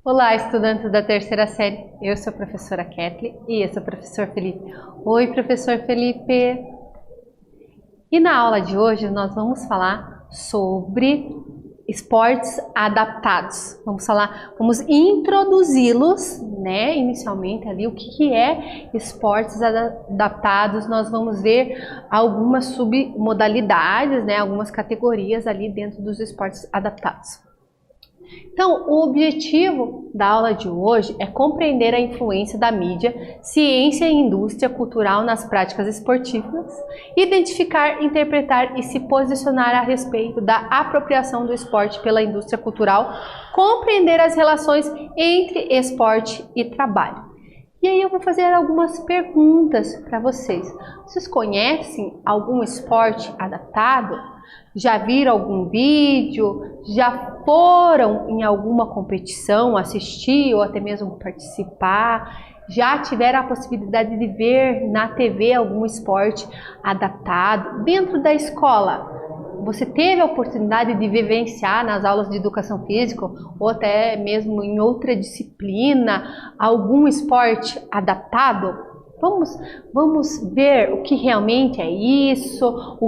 Olá, estudantes da terceira série. Eu sou a professora Kathleen e esse é o professor Felipe. Oi, professor Felipe. E na aula de hoje nós vamos falar sobre esportes adaptados. Vamos introduzi-los, né, inicialmente ali o que é esportes adaptados. Nós vamos ver algumas submodalidades, né, algumas categorias ali dentro dos esportes adaptados. Então, o objetivo da aula de hoje é compreender a influência da mídia, ciência e indústria cultural nas práticas esportivas, identificar, interpretar e se posicionar a respeito da apropriação do esporte pela indústria cultural, compreender as relações entre esporte e trabalho. E aí eu vou fazer algumas perguntas para vocês. Vocês conhecem algum esporte adaptado? Já viram algum vídeo? Já foram em alguma competição, assistir ou até mesmo participar? Já tiveram a possibilidade de ver na TV algum esporte adaptado? Dentro da escola, você teve a oportunidade de vivenciar nas aulas de educação física ou até mesmo em outra disciplina algum esporte adaptado? Vamos ver o que realmente é isso,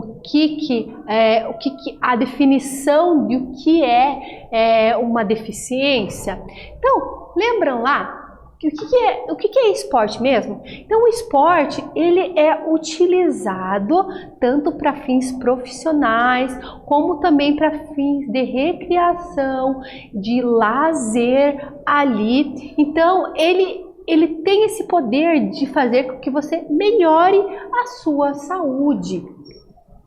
a definição de o que é uma deficiência. Então, lembram lá? O que é esporte mesmo? Então, o esporte ele é utilizado tanto para fins profissionais, como também para fins de recreação, de lazer ali. Então, ele tem esse poder de fazer com que você melhore a sua saúde.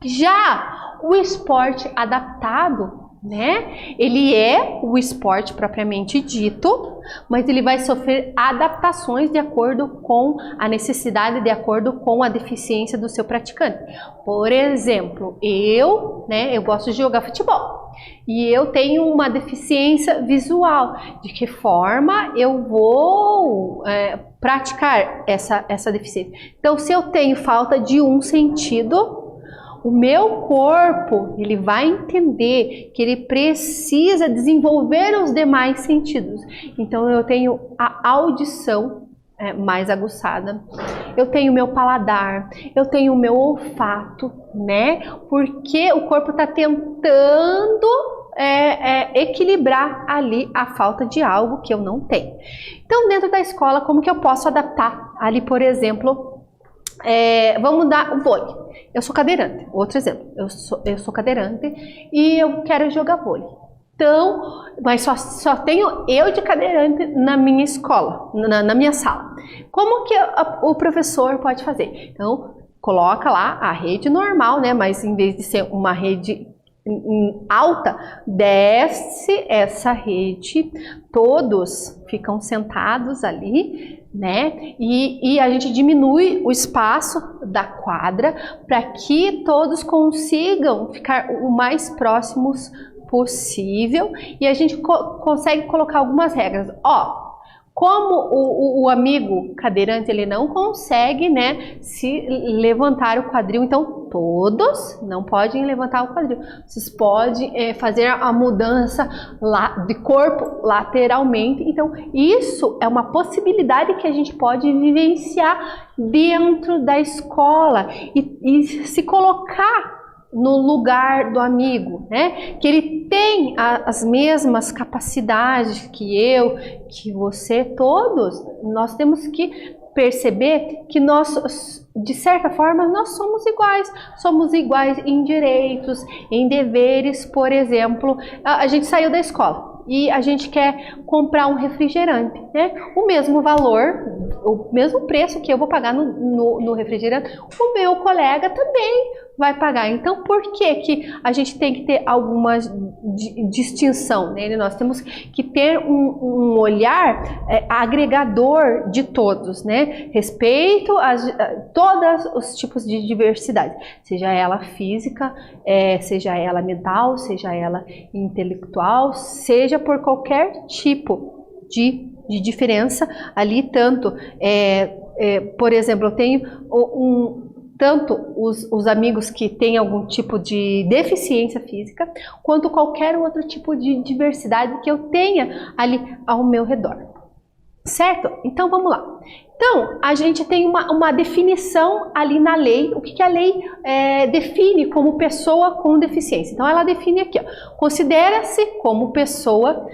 Já o esporte adaptado, né? Ele é o esporte propriamente dito, mas ele vai sofrer adaptações de acordo com a necessidade, de acordo com a deficiência do seu praticante. Por exemplo, eu gosto de jogar futebol e eu tenho uma deficiência visual. De que forma eu vou praticar essa deficiência? Então, se eu tenho falta de um sentido, o meu corpo ele vai entender que ele precisa desenvolver os demais sentidos. Então eu tenho a audição mais aguçada, eu tenho o meu paladar, eu tenho o meu olfato, né? Porque o corpo está tentando equilibrar ali a falta de algo que eu não tenho. Então, dentro da escola, como que eu posso adaptar ali, por exemplo, vamos dar o vôlei. Eu sou cadeirante, outro exemplo, eu sou cadeirante e eu quero jogar vôlei. Então, mas só tenho eu de cadeirante na minha escola, na minha sala. Como que o professor pode fazer? Então, coloca lá a rede normal, né? Mas em vez de ser uma rede alta, desce essa rede, todos ficam sentados ali, né? E a gente diminui o espaço da quadra para que todos consigam ficar o mais próximos possível e a gente consegue colocar algumas regras. Como o amigo cadeirante ele não consegue, né, se levantar o quadril, então todos não podem levantar o quadril. Vocês podem fazer a mudança de corpo lateralmente. Então isso é uma possibilidade que a gente pode vivenciar dentro da escola e se colocar no lugar do amigo, né? Que ele tem as mesmas capacidades que você, todos. Nós temos que perceber que nós, de certa forma, nós somos iguais em direitos, em deveres. Por exemplo, a gente saiu da escola e a gente quer comprar um refrigerante, né? O mesmo valor, o mesmo preço que eu vou pagar no refrigerante, o meu colega também vai pagar. Então, por que a gente tem que ter alguma distinção nele? Nós temos que ter um olhar agregador de todos, né? Respeito a todos os tipos de diversidade, seja ela física, seja ela mental, seja ela intelectual, seja por qualquer tipo de diferença ali, tanto, por exemplo, eu tenho tanto os amigos que têm algum tipo de deficiência física, quanto qualquer outro tipo de diversidade que eu tenha ali ao meu redor. Certo? Então vamos lá. Então, a gente tem uma definição ali na lei, o que a lei define como pessoa com deficiência. Então, ela define aqui, considera-se como pessoa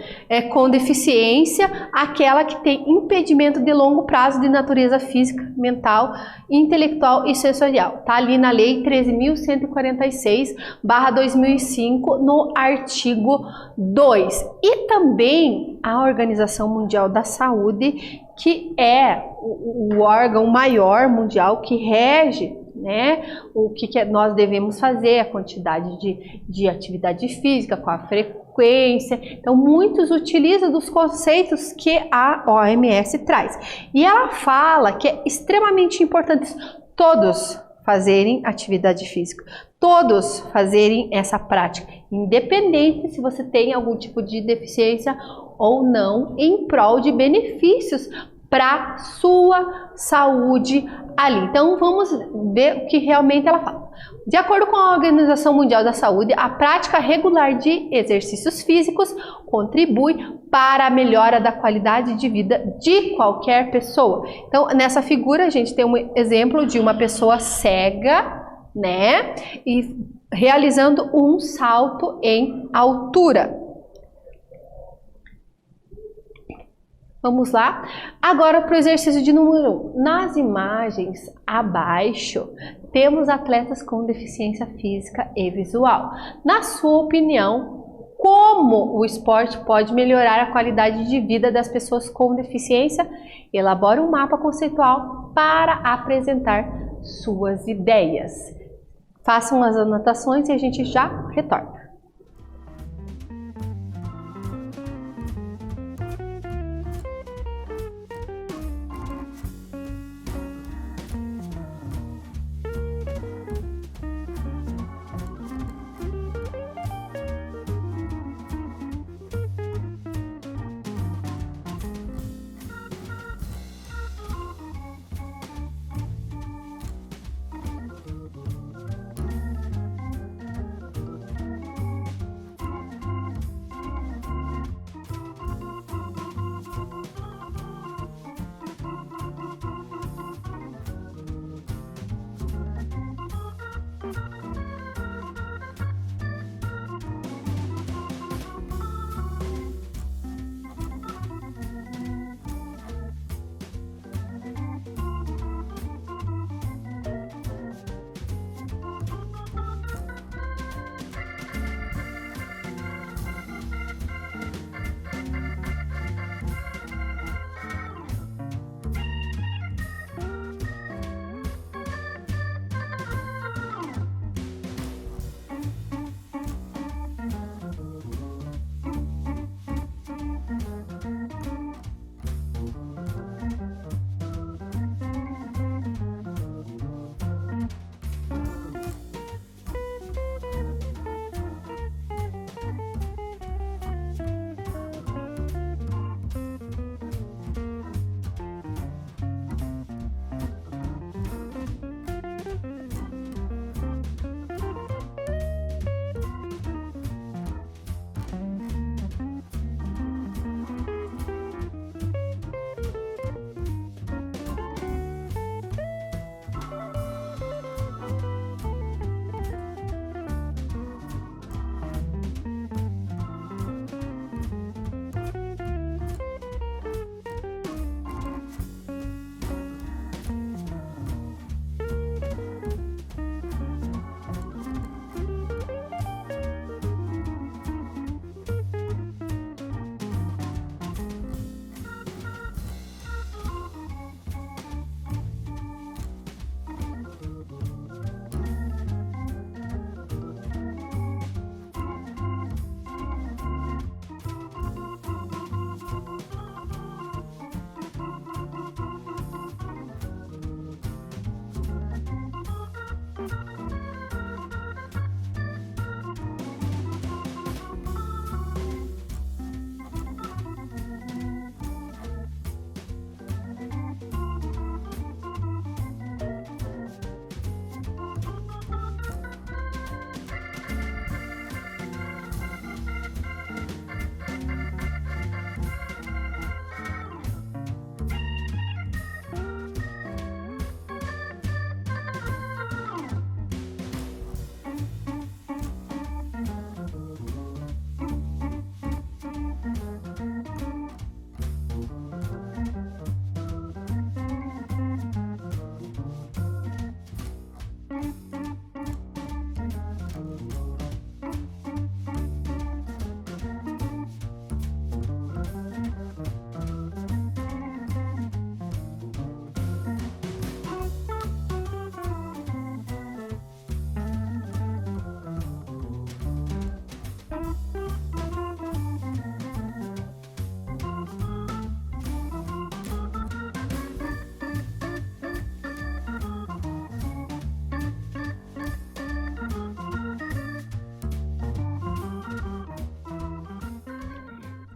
com deficiência aquela que tem impedimento de longo prazo de natureza física, mental, intelectual e sensorial. Está ali na lei 13.146/2005, no artigo 2. E também a Organização Mundial da Saúde, que é o órgão maior mundial que rege, né, o que nós devemos fazer, a quantidade de atividade física, com a frequência. Então, muitos utilizam dos conceitos que a OMS traz. E ela fala que é extremamente importante todos fazerem atividade física, todos fazerem essa prática, independente se você tem algum tipo de deficiência ou não, em prol de benefícios para sua saúde ali. Então vamos ver o que realmente ela fala. De acordo com a Organização Mundial da Saúde, a prática regular de exercícios físicos contribui para a melhora da qualidade de vida de qualquer pessoa. Então, nessa figura a gente tem um exemplo de uma pessoa cega, né, e realizando um salto em altura. Vamos lá? Agora para o exercício de número 1. Nas imagens abaixo, temos atletas com deficiência física e visual. Na sua opinião, como o esporte pode melhorar a qualidade de vida das pessoas com deficiência? Elabore um mapa conceitual para apresentar suas ideias. Façam as anotações e a gente já retorna.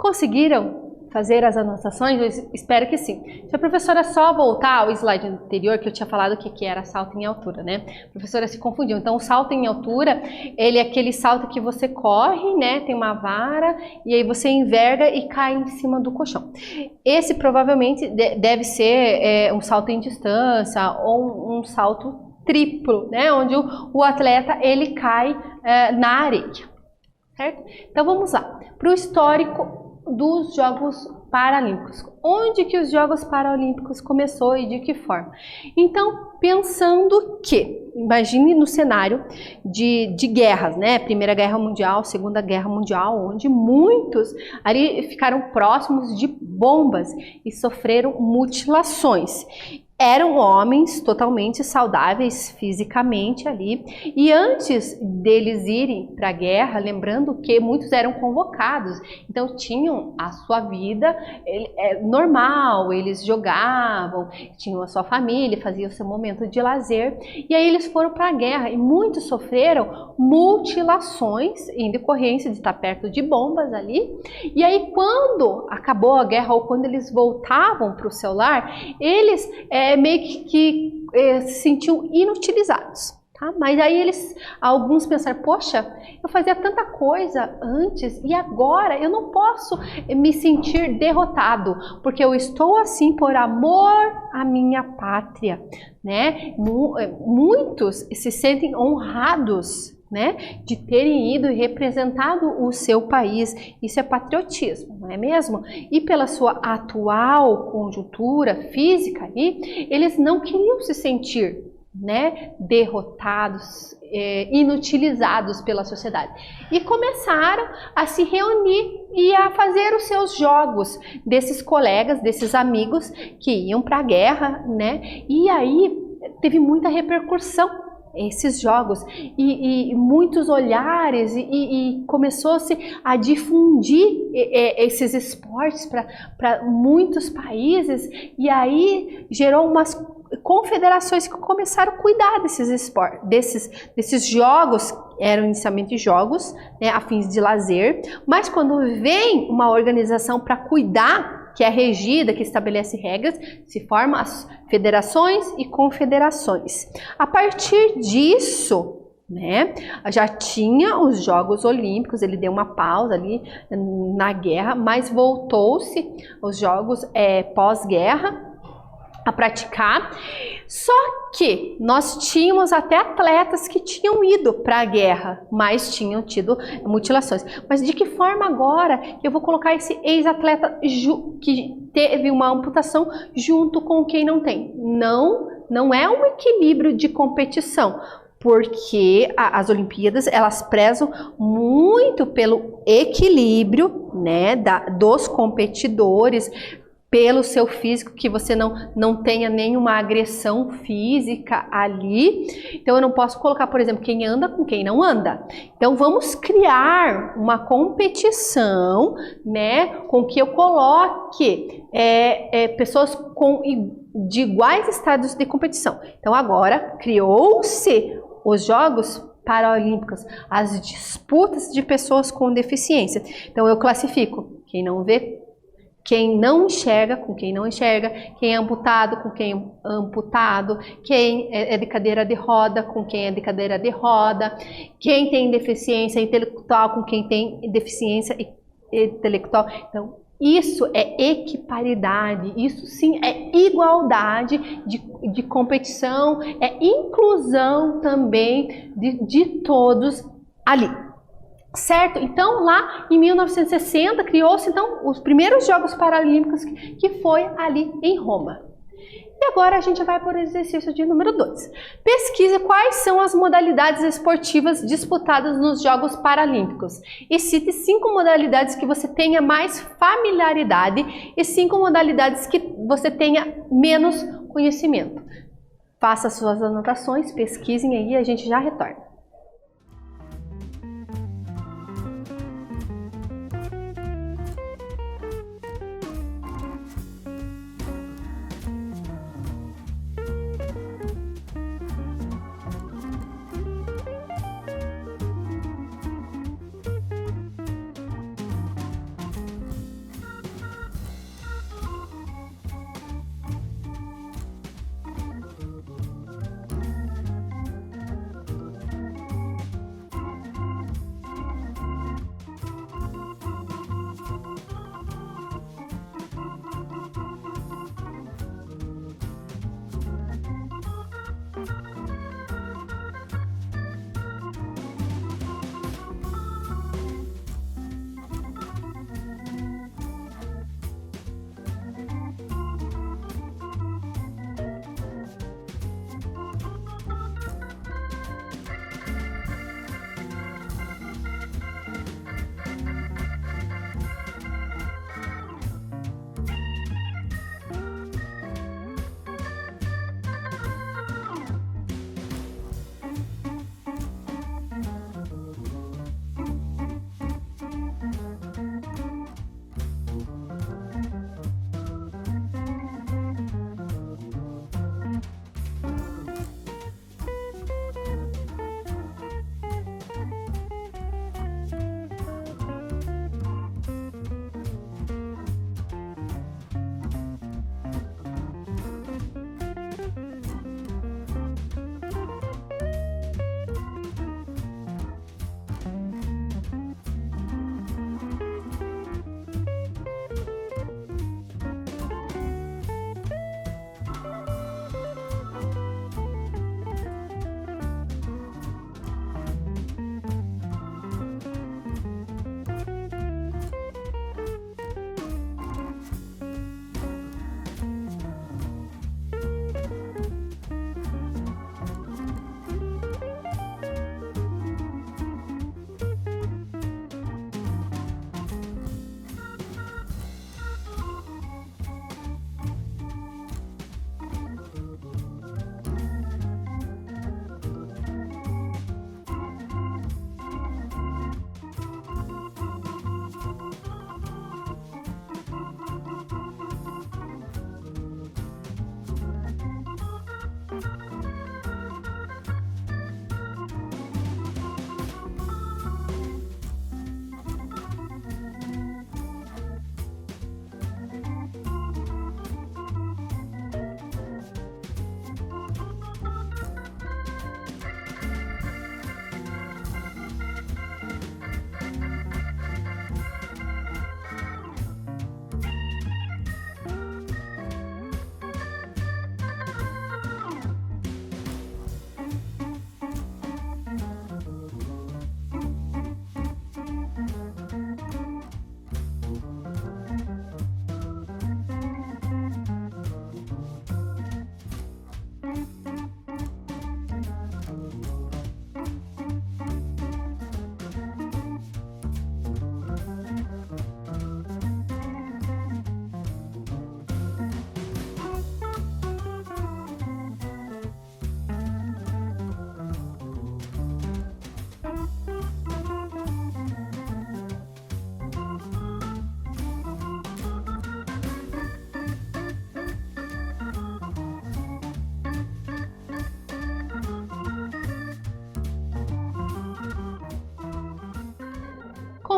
Conseguiram fazer as anotações? Eu espero que sim. Se a professora só voltar ao slide anterior, que eu tinha falado que era salto em altura, né? A professora se confundiu. Então, o salto em altura, ele é aquele salto que você corre, né? Tem uma vara, e aí você enverga e cai em cima do colchão. Esse provavelmente deve ser um salto em distância ou um salto triplo, né? Onde o atleta, ele cai na areia, certo? Então, vamos lá. Para o histórico dos Jogos Paralímpicos. Onde que os Jogos Paralímpicos começou e de que forma? Então, pensando que, imagine no cenário de guerras, né? Primeira Guerra Mundial, Segunda Guerra Mundial, onde muitos ali ficaram próximos de bombas e sofreram mutilações. Eram homens totalmente saudáveis fisicamente ali, e antes deles irem para a guerra, lembrando que muitos eram convocados, então tinham a sua vida normal, eles jogavam, tinham a sua família, faziam o seu momento de lazer, e aí eles foram para a guerra, e muitos sofreram mutilações em decorrência de estar perto de bombas ali, e aí quando acabou a guerra, ou quando eles voltavam para o seu lar, eles meio que se sentiam inutilizados, tá? Mas aí alguns pensaram, poxa, eu fazia tanta coisa antes e agora eu não posso me sentir derrotado, porque eu estou assim por amor à minha pátria, né? Muitos se sentem honrados, né, de terem ido e representado o seu país. Isso é patriotismo, não é mesmo? E pela sua atual conjuntura física ali, eles não queriam se sentir, né, derrotados, inutilizados pela sociedade. E começaram a se reunir e a fazer os seus jogos desses colegas, desses amigos que iam para a guerra, né? E aí teve muita repercussão esses jogos e muitos olhares e começou-se a difundir esses esportes para muitos países, e aí gerou umas confederações que começaram a cuidar desses esportes, desses jogos. Eram inicialmente jogos, né, a fins de lazer, mas quando vem uma organização para cuidar, que é regida, que estabelece regras, se formam as federações e confederações. A partir disso, né, já tinha os Jogos Olímpicos, ele deu uma pausa ali na guerra, mas voltou-se os Jogos pós-guerra a praticar, só que nós tínhamos até atletas que tinham ido para a guerra, mas tinham tido mutilações. Mas de que forma agora eu vou colocar esse ex-atleta que teve uma amputação junto com quem não tem? Não é um equilíbrio de competição, porque as Olimpíadas, elas prezam muito pelo equilíbrio, né, dos competidores, pelo seu físico, que você não tenha nenhuma agressão física ali. Então eu não posso colocar, por exemplo, quem anda com quem não anda. Então vamos criar uma competição, né, com que eu coloque pessoas de iguais estados de competição. Então agora criou-se os Jogos Paralímpicos, as disputas de pessoas com deficiência. Então eu classifico quem não vê, quem não enxerga com quem não enxerga, quem é amputado com quem é amputado, quem é de cadeira de roda com quem é de cadeira de roda, quem tem deficiência intelectual com quem tem deficiência intelectual. Então, isso é equiparidade, isso sim é igualdade de competição, é inclusão também de todos ali. Certo? Então, lá em 1960, criou-se então os primeiros Jogos Paralímpicos, que foi ali em Roma. E agora a gente vai para o exercício de número 2. Pesquise quais são as modalidades esportivas disputadas nos Jogos Paralímpicos. E cite 5 modalidades que você tenha mais familiaridade e 5 modalidades que você tenha menos conhecimento. Faça suas anotações, pesquisem aí e a gente já retorna.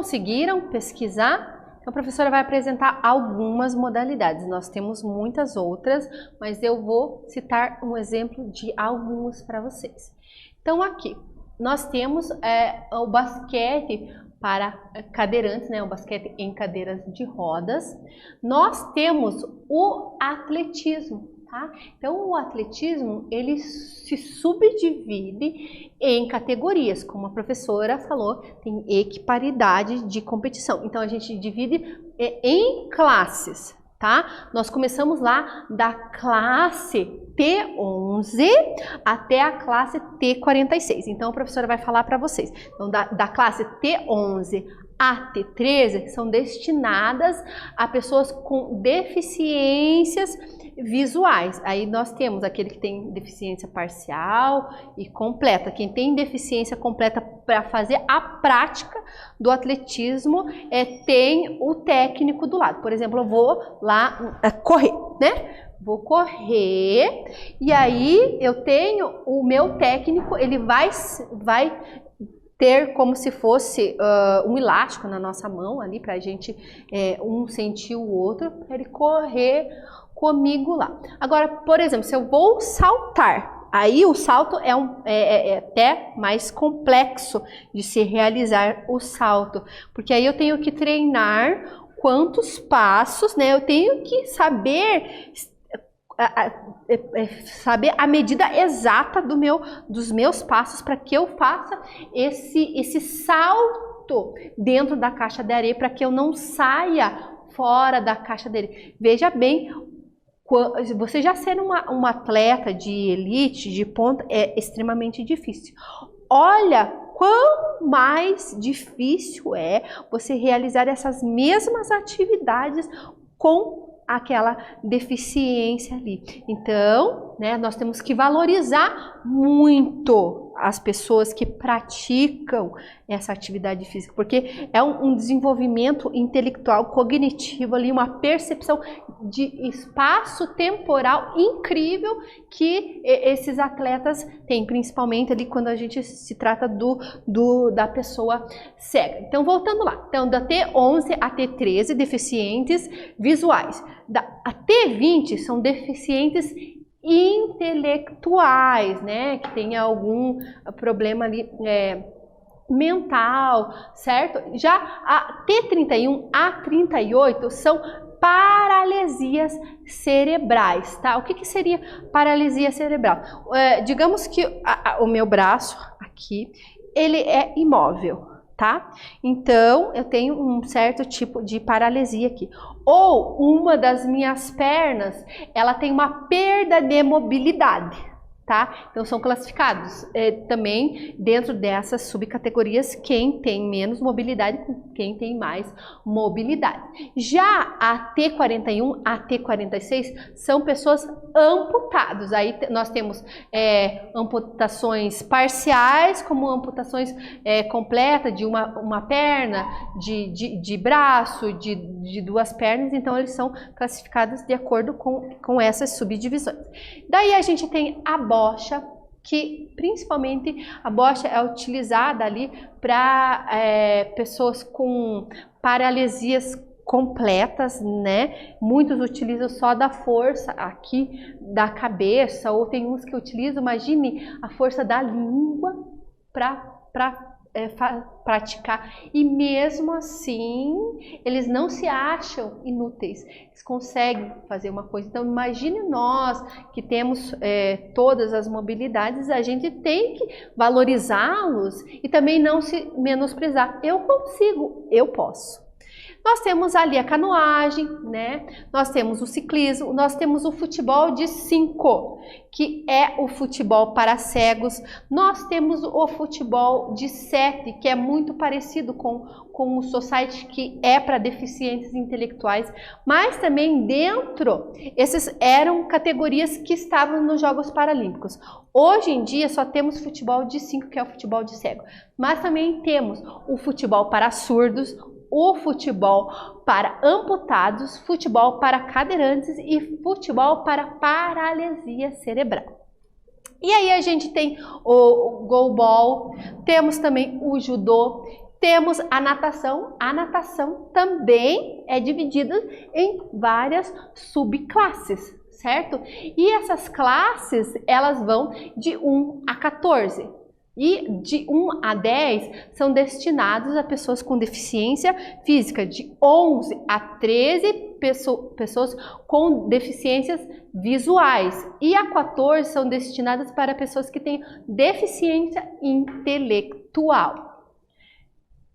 conseguiram pesquisar? Então, a professora vai apresentar algumas modalidades. Nós temos muitas outras, mas eu vou citar um exemplo de algumas para vocês. Então, aqui nós temos o basquete para cadeirantes, né? O basquete em cadeiras de rodas. Nós temos o atletismo, tá? Então, o atletismo, ele se subdivide em categorias, como a professora falou, tem equiparidade de competição. Então, a gente divide em classes, tá? Nós começamos lá da classe T11 até a classe T46. Então, a professora vai falar para vocês. Então, da classe T11 a T13 são destinadas a pessoas com deficiências visuais. Aí nós temos aquele que tem deficiência parcial e completa. Quem tem deficiência completa para fazer a prática do atletismo tem o técnico do lado. Por exemplo, eu vou lá correr, né? Vou correr e aí eu tenho o meu técnico, ele vai ter como se fosse um elástico na nossa mão ali para a gente um sentir o outro, para ele correr comigo lá. Agora, por exemplo, se eu vou saltar, aí o salto é até mais complexo de se realizar o salto, porque aí eu tenho que treinar quantos passos, né? Eu tenho que saber a medida exata dos meus passos para que eu faça esse salto dentro da caixa de areia, para que eu não saia fora da caixa de areia. Veja bem, você já ser um atleta de elite, de ponta, é extremamente difícil. Olha quão mais difícil é você realizar essas mesmas atividades com aquela deficiência ali. Então, né, nós temos que valorizar muito as pessoas que praticam essa atividade física, porque é um desenvolvimento intelectual, cognitivo ali, uma percepção de espaço temporal incrível que esses atletas têm, principalmente ali quando a gente se trata da pessoa cega. Então, voltando lá. Então, da T11 a T13, deficientes visuais. A T20 são deficientes intelectuais, né, que tem algum problema ali mental, certo? Já a T31 a 38 são paralisias cerebrais, tá? O que seria paralisia cerebral? Digamos que o meu braço aqui, ele é imóvel, tá? Então, eu tenho um certo tipo de paralisia aqui. Ou uma das minhas pernas, ela tem uma perda de mobilidade, tá? Então, são classificados também dentro dessas subcategorias quem tem menos mobilidade com quem tem mais mobilidade. Já a T41, a T46 são pessoas amputadas. Aí nós temos amputações parciais, como amputações completas de uma perna, de braço, de duas pernas. Então, eles são classificados de acordo com essas subdivisões. Daí a gente tem a bocha, que principalmente a bocha é utilizada ali para pessoas com paralisias completas, né? Muitos utilizam só da força aqui da cabeça, ou tem uns que utilizam, imagine, a força da língua para praticar, e mesmo assim eles não se acham inúteis, eles conseguem fazer uma coisa. Então imagine nós que temos todas as mobilidades, a gente tem que valorizá-los e também não se menosprezar. Eu consigo, eu posso. Nós temos ali a canoagem, né? Nós temos o ciclismo, nós temos o futebol de 5, que é o futebol para cegos. Nós temos o futebol de 7, que é muito parecido com o society, que é para deficientes intelectuais. Mas também dentro, esses eram categorias que estavam nos Jogos Paralímpicos. Hoje em dia só temos futebol de 5, que é o futebol de cego. Mas também temos o futebol para surdos, o futebol para amputados, futebol para cadeirantes e futebol para paralisia cerebral. E aí a gente tem o goalball, temos também o judô, Temos a natação. A natação também é dividida em várias subclasses, certo? E essas classes, elas vão de 1 a 14. E de 1 a 10 são destinados a pessoas com deficiência física. De 11 a 13, pessoas com deficiências visuais. E a 14 são destinadas para pessoas que têm deficiência intelectual.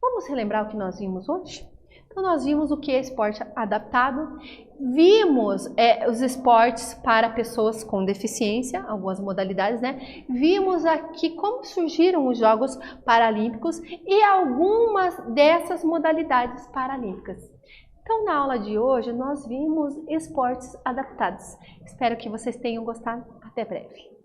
Vamos relembrar o que nós vimos hoje? Então, nós vimos o que é esporte adaptado, vimos os esportes para pessoas com deficiência, algumas modalidades, né? Vimos aqui como surgiram os Jogos Paralímpicos e algumas dessas modalidades paralímpicas. Então, na aula de hoje, nós vimos esportes adaptados. Espero que vocês tenham gostado. Até breve.